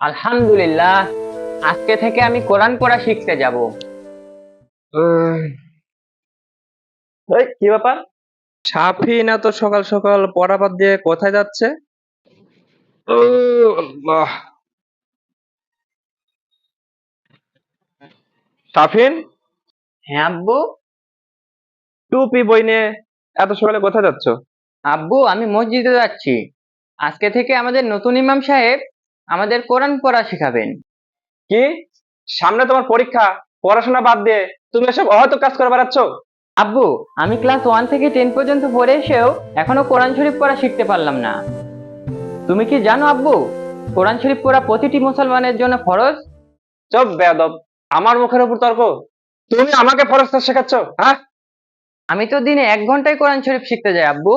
আলহামদুলিল্লাহ, আজকে থেকে আমি কোরআন পড়া শিখতে যাব। এই কি ব্যাপার? সাফিন এত সকাল সকাল পড়া বাদ দিয়ে কোথায় যাচ্ছে? আল্লাহ। সাফিন, হ্যাঁ আব্বু। টুপি বই নিয়ে এত সকালে কোথায় যাচ্ছ? আব্বু, আমি মসজিদে যাচ্ছি। আজকে থেকে আমাদের নতুন ইমাম সাহেব আমাদের কোরআন পড়া শেখাবেন। কি, সামনে তোমার পরীক্ষা, পড়াশোনা বাদ দিয়ে তুমি এসব অহেতুক কাজ করে বেড়াচ্ছ? আব্বু, আমি ক্লাস 1 থেকে 10 পর্যন্ত পড়ে এসেও এখনো কোরআন শরীফ পড়া শিখতে পারলাম না। তুমি কি জানো আব্বু, কোরআন শরীফ পড়া প্রতিটি মুসলমানের জন্য ফরজ। চুপ বেয়াদব, আমার মুখের উপর তর্ক! তুমি আমাকে ফরজ শেখাচ্ছ? হ্যাঁ, আমি তো দিনে 1 ঘন্টায় কোরআন শরীফ শিখতে যাই আব্বু।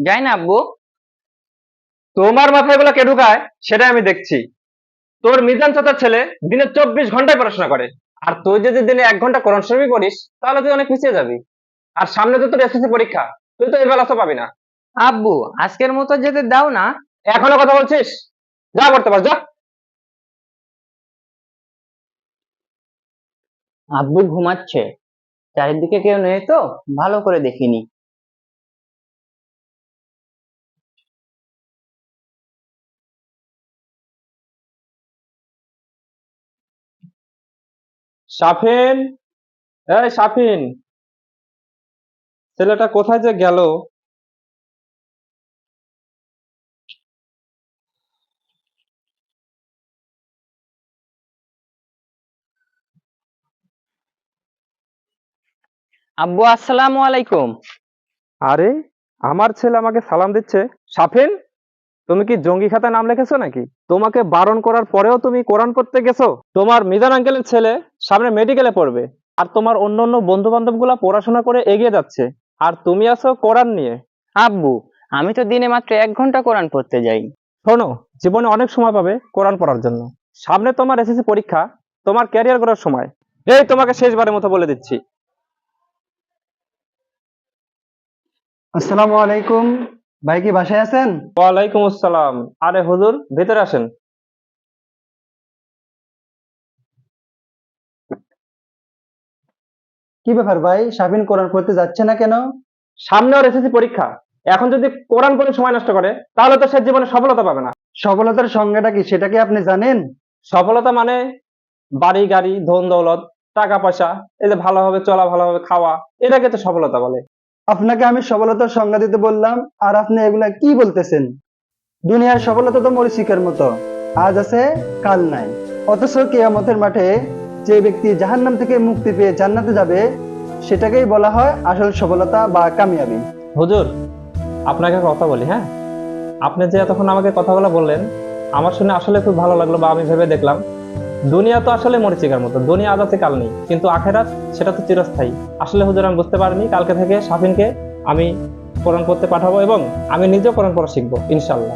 যাই না আব্বু? তোমার মাথায় এগুলো কে ঢুকায় সেটা আমি দেখছি। তোর মিজান চাচার ছেলে দিনে 24 ঘন্টায় পড়াশোনা করে, আর তুই যদি দিনে 1 ঘন্টা কোরআন শরীফ পড়িস তাহলে তুই অনেক পিছিয়ে যাবি। আর সামনে তো তোর এসএসসি পরীক্ষা, তুই তো এই বেলা তো পাবি না। আব্বু, আজকের মতো যেতে দাও না। এখনো কথা বলছিস? যা করতে পার যা। আব্বু ঘুমাচ্ছে, চারিদিকে কেউ নেই তো, ভালো করে দেখিনি। সাফিন, এই সাফিন, ছেলেটা কোথায় যে গেল? আব্বু, আসসালামু আলাইকুম। আরে, আমার ছেলে আমাকে সালাম দিচ্ছে। সাফিন, তুমি কি জঙ্গি খাতায় নাম লিখেছো নাকি? তোমাকে বারণ করার পরেও তুমি কোরআন পড়তে গেছো? তোমার মিজান আঙ্কেলের ছেলে সামনে মেডিকেলে পড়বে, আর তোমার অন্য অন্য বন্ধু বান্ধব গুলা পড়াশোনা করে এগিয়ে যাচ্ছে, আর তুমি আছো কোরআন নিয়ে। আব্বু, আমি তো দিনে মাত্র 1 ঘন্টা কোরআন পড়তে যাই। শোনো, জীবনে অনেক সময় পাবে কোরআন পড়ার জন্য। সামনে তোমার এসএসসি পরীক্ষা, তোমার ক্যারিয়ার করার সময়। এই তোমাকে শেষবারের মতো বলে দিচ্ছি। আসসালামু আলাইকুম। ভাই কি বাসায় আছেন? ওয়ালাইকুম আসসালাম। আরে হুজুর, ভেতরে আসেন। কি ব্যাপার ভাই, শাবিন কোরআন পড়তে যাচ্ছে না কেন? সামনে ওর এসএসসি পরীক্ষা, এখন যদি কোরআন পড়ে সময় নষ্ট করে তাহলে তো সে জীবনে সফলতা পাবে না। সফলতার সংজ্ঞাটা কি সেটা কি আপনি জানেন? সফলতা মানে বাড়ি গাড়ি ধন দৌলত, টাকা পয়সা, এই যে ভালোভাবে চলা, ভালোভাবে খাওয়া, এটাকে তো সফলতা বলে। আপনাকে আমি সফলতার সংজ্ঞা দিতে বললাম, আর আপনি এগুলা কি বলতেছেন? দুনিয়ার সফলতা তো মরীচিকার মতো, আজ আছে কাল নাই। অথচ কিয়ামতের মাঠে যে ব্যক্তি জাহান্নাম থেকে মুক্তি পেয়ে জান্নাতে যাবে, সেটাকেই বলা হয় আসল সফলতা বা কামিয়াবি। হুজুর, আপনাকে কথা বলি, হ্যাঁ? আপনি যে এতক্ষণ আমাকে কথাগুলো বললেন, আমার শুনে আসলে খুব ভালো লাগলো, বা আমি ভেবে দেখলাম দুনিয়া তো আসলে মরীচিকার মতো, দুনিয়া আজ আছে কাল নেই, কিন্তু আখেরাত সেটা তো চিরস্থায়ী। আসলে হুজুর, আমি বুঝতে পারিনি, কালকে থেকে শাফিনকে আমি কোরআন পড়তে পাঠাবো এবং আমি নিজেও কোরআন পড়া শিখবো ইনশাল্লাহ।